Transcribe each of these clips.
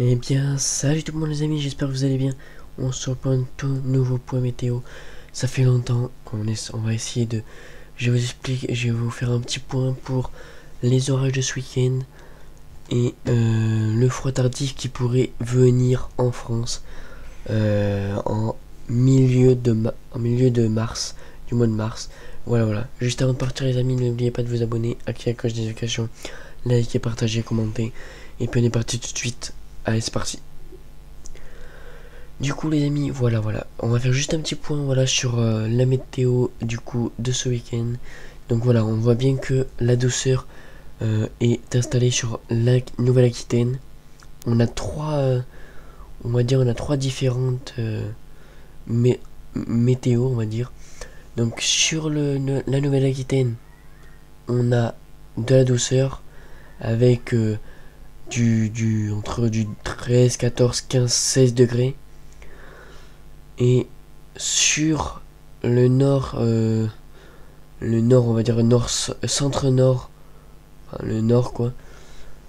Eh bien, salut tout le monde les amis, j'espère que vous allez bien. On se reprend un tout nouveau point météo. Ça fait longtemps on va essayer de... je vais vous faire un petit point pour les orages de ce week-end et le froid tardif qui pourrait venir en France en en milieu de mars, du mois de mars. Voilà. Juste avant de partir les amis, n'oubliez pas de vous abonner, activer la cloche des notifications, liker, partager, commenter. Et puis on est parti tout de suite. Allez, c'est parti. Du coup les amis, voilà, on va faire juste un petit point sur la météo du coup de ce week-end. Donc voilà, on voit bien que la douceur est installée sur la Nouvelle-Aquitaine. On a on a trois différentes météo, on va dire. Donc sur la Nouvelle-Aquitaine, on a de la douceur avec entre du 13, 14, 15, 16 degrés. Et sur le nord, on va dire nord, centre-nord, enfin, le nord quoi,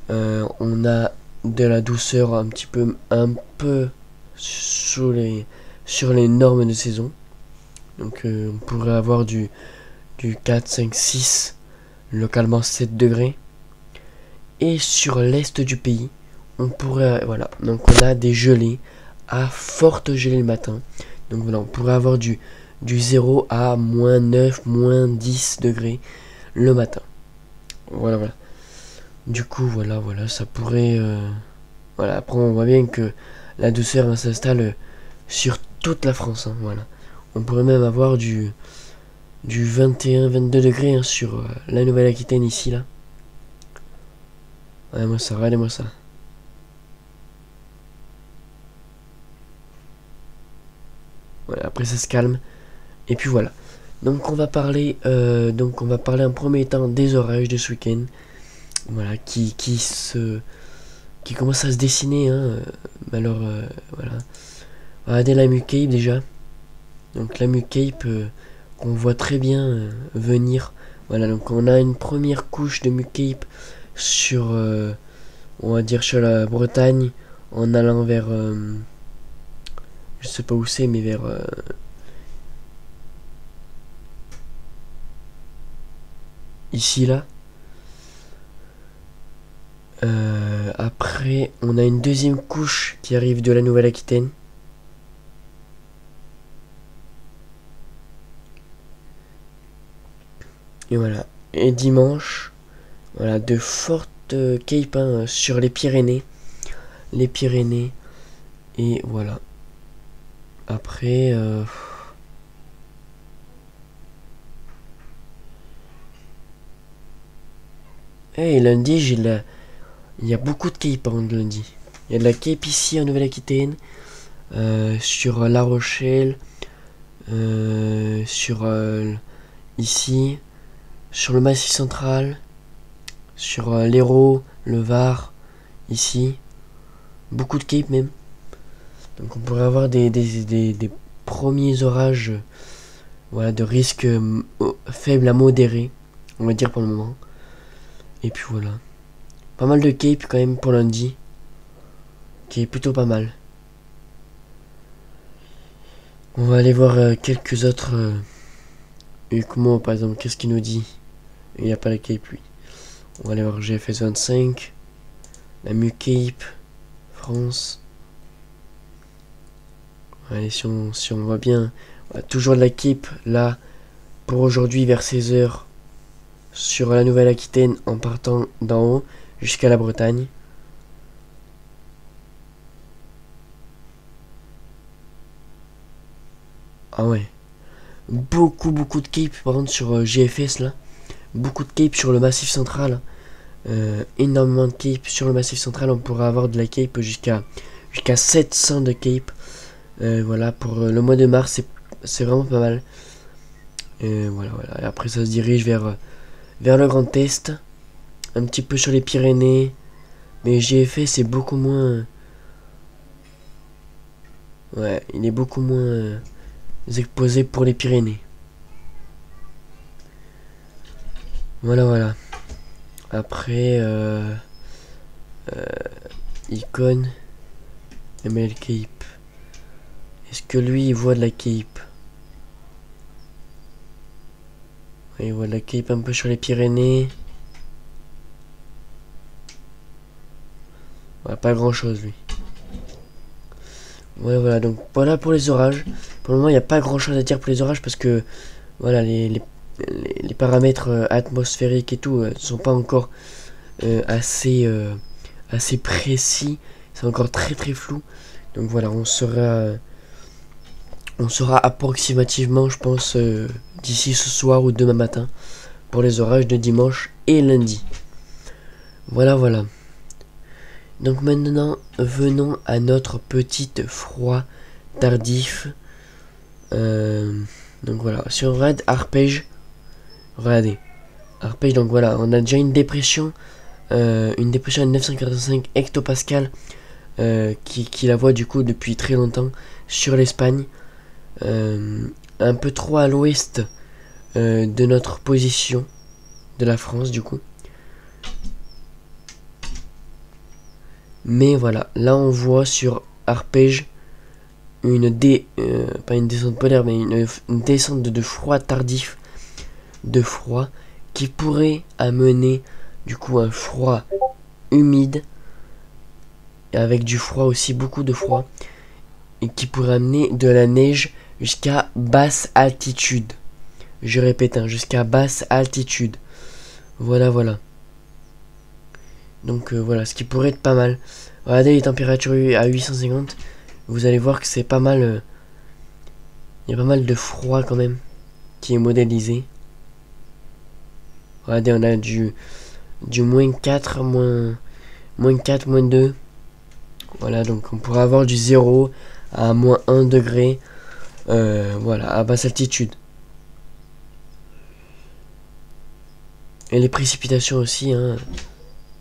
on a de la douceur un peu sur les normes de saison. Donc on pourrait avoir du 4, 5, 6, localement 7 degrés. Et sur l'est du pays, on pourrait, voilà, donc on a des gelées, à forte gelée le matin. Donc voilà, on pourrait avoir du 0 à moins 9, moins 10 degrés le matin. Voilà. Du coup, voilà, ça pourrait... voilà, après on voit bien que la douceur s'installe sur toute la France. Hein, voilà. On pourrait même avoir du 21, 22 degrés hein, sur la Nouvelle-Aquitaine ici, là. Ouais, regardez-moi ça. Voilà, après ça se calme. Et puis voilà. Donc on va parler en premier temps des orages de ce week-end. Voilà, qui commence à se dessiner. Hein. Alors voilà. Regardez la Cape déjà. Donc la Cape qu'on voit très bien venir. Voilà, donc on a une première couche de Cape sur on va dire sur la Bretagne en allant vers je sais pas où c'est mais vers ici là. Après, on a une deuxième couche qui arrive de la Nouvelle-Aquitaine. Et voilà. Et dimanche, voilà, de fortes capes hein, sur les Pyrénées. Les Pyrénées. Et voilà. Après... hey, lundi, il y a beaucoup de capes hein, lundi. Il y a de la cape ici en Nouvelle-Aquitaine. Sur La Rochelle. Sur ici. Sur le Massif central. Sur l'Hérault, le Var. Ici. Beaucoup de capes même. Donc on pourrait avoir des premiers orages voilà, de risque faible à modéré. On va dire pour le moment. Et puis voilà. Pas mal de capes quand même pour lundi. Qui est plutôt pas mal. On va aller voir quelques autres. Comment par exemple, qu'est-ce qu'il nous dit? Il n'y a pas la cape lui. On va aller voir GFS 25. La Cape. France. Allez, si on voit bien. Voilà, toujours de la cape là. Pour aujourd'hui vers 16h. Sur la Nouvelle-Aquitaine en partant d'en haut jusqu'à la Bretagne. Ah ouais. Beaucoup de capes par contre sur GFS là. Beaucoup de capes sur le Massif central. Énormément de capes sur le Massif central. On pourra avoir de la cape jusqu'à 700 de capes. Voilà, pour le mois de mars, c'est vraiment pas mal. Voilà. Et après ça se dirige vers le Grand Est. Un petit peu sur les Pyrénées. Mais GFS c'est beaucoup moins... Ouais, il est beaucoup moins exposé pour les Pyrénées. Voilà. Après, icône. ML Cape. Est-ce que lui il voit de la Cape? Ouais, il voit de la Cape un peu sur les Pyrénées. Ouais, pas grand chose lui. Ouais, voilà, donc voilà pour les orages. Pour le moment, il n'y a pas grand chose à dire pour les orages parce que voilà, les paramètres atmosphériques et tout ne sont pas encore assez précis. C'est encore très très flou. Donc voilà, on saura approximativement, je pense, d'ici ce soir ou demain matin pour les orages de dimanche et lundi. Voilà, voilà. Donc maintenant, venons à notre petite froid tardif. Donc voilà, si on regarde arpège, regardez, arpège, donc voilà, on a déjà une dépression à 945 hectopascales qui la voit du coup depuis très longtemps sur l'Espagne, un peu trop à l'ouest de notre position de la France du coup. Mais voilà, là on voit sur arpège pas une descente polaire, mais une descente de froid tardif, de froid, qui pourrait amener du coup un froid humide, avec du froid aussi, beaucoup de froid, et qui pourrait amener de la neige jusqu'à basse altitude. Je répète, hein, jusqu'à basse altitude. Voilà, voilà. Donc voilà, ce qui pourrait être pas mal. Regardez les températures à 850. Vous allez voir que c'est pas mal. Il y a pas mal de froid quand même qui est modélisé. Regardez, on a du moins 4, moins 4, moins 2. Voilà, donc on pourrait avoir du 0 à moins 1 degré. Voilà, à basse altitude. Et les précipitations aussi, hein.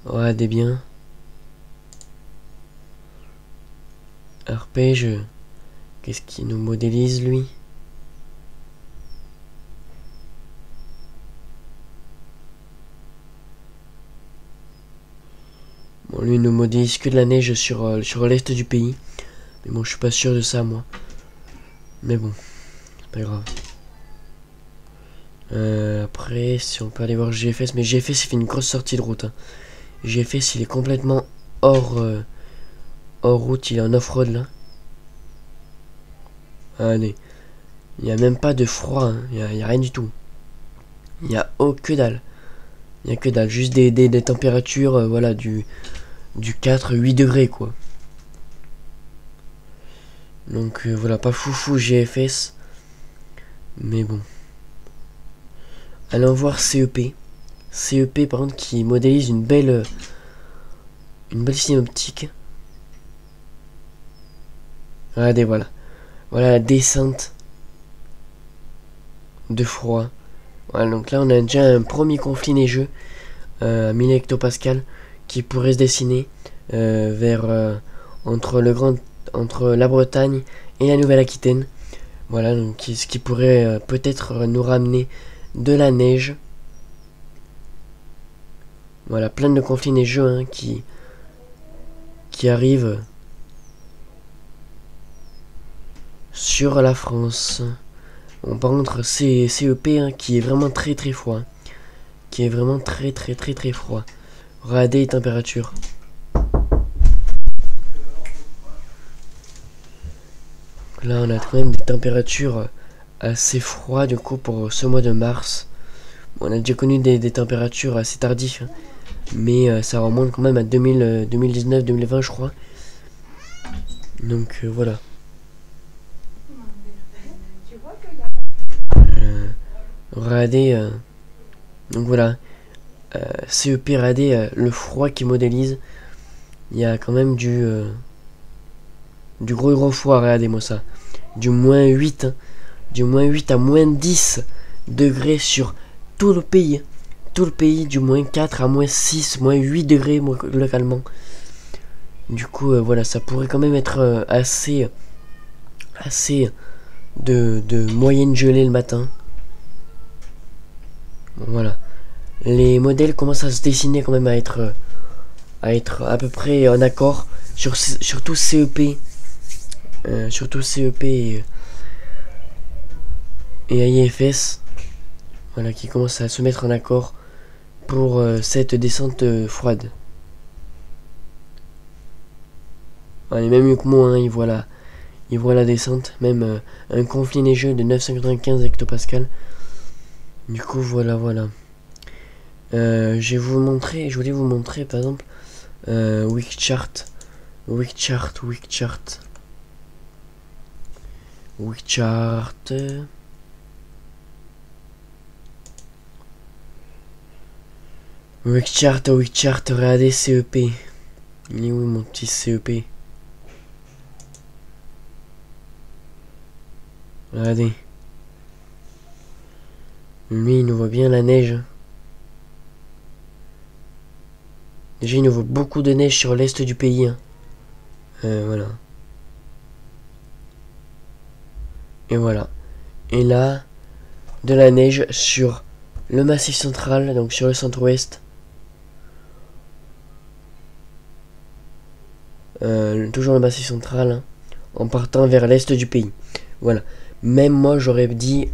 Regardez bien. Arpège, qu'est-ce qui nous modélise lui? Bon, lui nous modélise que de la neige sur l'est du pays. Mais bon, je suis pas sûr de ça moi. Mais bon, c'est pas grave. Après, si on peut aller voir GFS, mais GFS il fait une grosse sortie de route. Hein. GFS il est complètement hors route, il est en off-road là. Allez, il n'y a même pas de froid, hein. Il n'y a rien du tout. Il n'y a que dalle. Il n'y a que dalle, juste des températures, voilà, du 4-8 degrés quoi. Donc voilà, pas foufou GFS. Mais bon. Allons voir CEP. CEP par contre qui modélise une belle synoptique. Regardez, voilà. Voilà la descente de froid. Voilà, donc là on a déjà un premier conflit neigeux à 1000 hectopascales qui pourrait se dessiner entre la Bretagne et la Nouvelle-Aquitaine. Voilà, donc ce qui pourrait peut-être nous ramener de la neige. Voilà, plein de conflits neigeux hein, qui arrivent sur la France. Bon, par contre, c'est CEP hein, qui est vraiment très très froid. Hein, qui est vraiment très très très très froid. Regardez les températures. Là, on a quand même des températures assez froides du coup pour ce mois de mars. Bon, on a déjà connu des températures assez tardives. Hein, mais ça remonte quand même à 2019-2020 je crois. Donc voilà. Regardez, donc voilà, CEP, regardez le froid qui modélise. Il y a quand même du gros froid, regardez-moi ça. Du moins 8, hein, du moins 8 à moins 10 degrés sur tout le pays. Tout le pays, du moins 4 à moins 6, moins 8 degrés localement. Du coup, voilà, ça pourrait quand même être assez de moyenne gelée le matin. Bon, voilà. Les modèles commencent à se dessiner quand même à être à peu près en accord. Surtout CEP surtout CEP et IFS, voilà, qui commencent à se mettre en accord pour cette descente froide. Allez, même mieux que moi, hein, il voit la descente, même un conflit neigeux de 995 hectopascales. Du coup, voilà. Je voulais vous montrer par exemple week chart. Regardez CEP. Il est où mon petit CEP? Regardez. Lui, il nous voit bien la neige. Déjà, il nous voit beaucoup de neige sur l'est du pays. Hein. Voilà. Et voilà. Et là, de la neige sur le massif central, donc sur le centre-ouest. Toujours le massif central, hein, en partant vers l'est du pays. Voilà. Même moi, j'aurais dit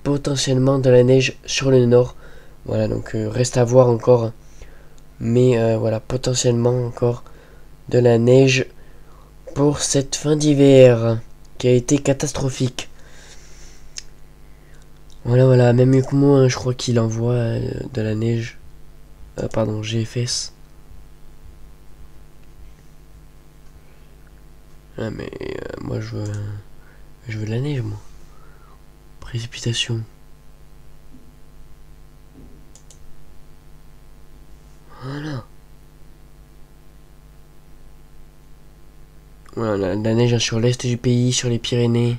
potentiellement de la neige sur le nord. Voilà, donc reste à voir encore. Mais voilà, potentiellement encore de la neige pour cette fin d'hiver qui a été catastrophique. Voilà, même mieux que moi, hein, je crois qu'il envoie de la neige. Pardon, GFS. Ah, mais moi je veux de la neige, moi. Précipitation. Voilà, la neige sur l'est du pays, sur les Pyrénées.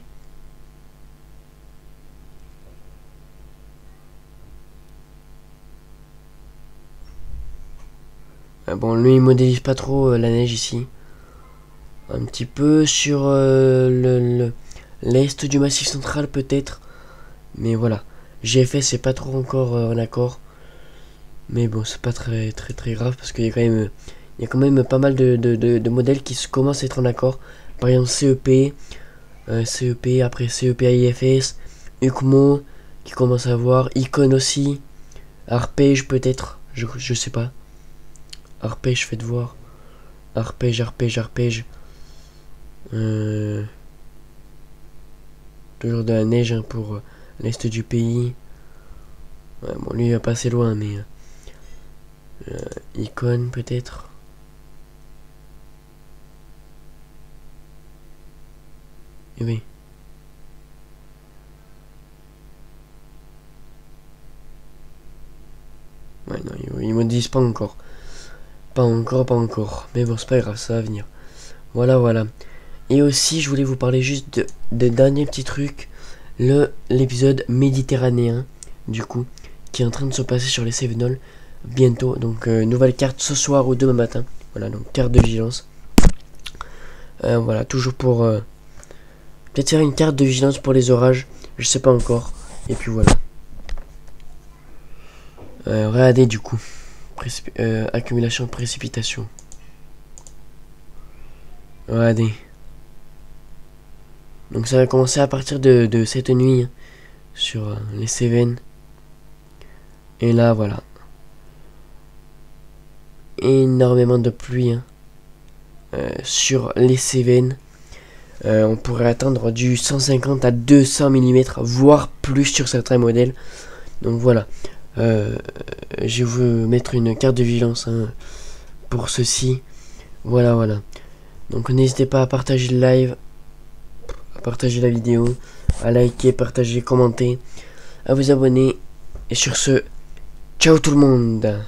Bon, lui il modélise pas trop la neige ici. Un petit peu sur l'est du massif central peut-être. Mais voilà. GFS c'est pas trop encore en accord. Mais bon, c'est pas très grave parce qu'il y a quand même pas mal de modèles qui commencent à être en accord. Par exemple CEP, après CEP IFS, UCMO qui commence à avoir, Icon aussi, Arpège peut-être, je sais pas. Arpège, faites voir. Arpège. Toujours de la neige hein, pour l'est du pays. Ouais, bon, lui il va passer loin, mais Icon peut-être. Et oui. Ouais, non, ils me disent pas encore. Pas encore. Mais bon, c'est pas grave, ça va venir. Voilà. Et aussi, je voulais vous parler juste de dernier petit truc. L'épisode méditerranéen, du coup, qui est en train de se passer sur les Cévenols bientôt. Donc, nouvelle carte ce soir ou demain matin. Voilà, donc carte de vigilance. Voilà, toujours pour peut-être faire une carte de vigilance pour les orages. Je sais pas encore. Et puis voilà. Regardez du coup. Accumulation de précipitation. Regardez. Donc ça va commencer à partir de cette nuit hein, sur les Cévennes. Et là voilà. Énormément de pluie hein, sur les Cévennes. On pourrait atteindre du 150 à 200 mm, voire plus sur certains modèles. Donc voilà. Je veux mettre une carte de vigilance hein, pour ceci. Voilà. Donc n'hésitez pas à partager le live, à partager la vidéo, à liker, partager, commenter, à vous abonner. Et sur ce, ciao tout le monde!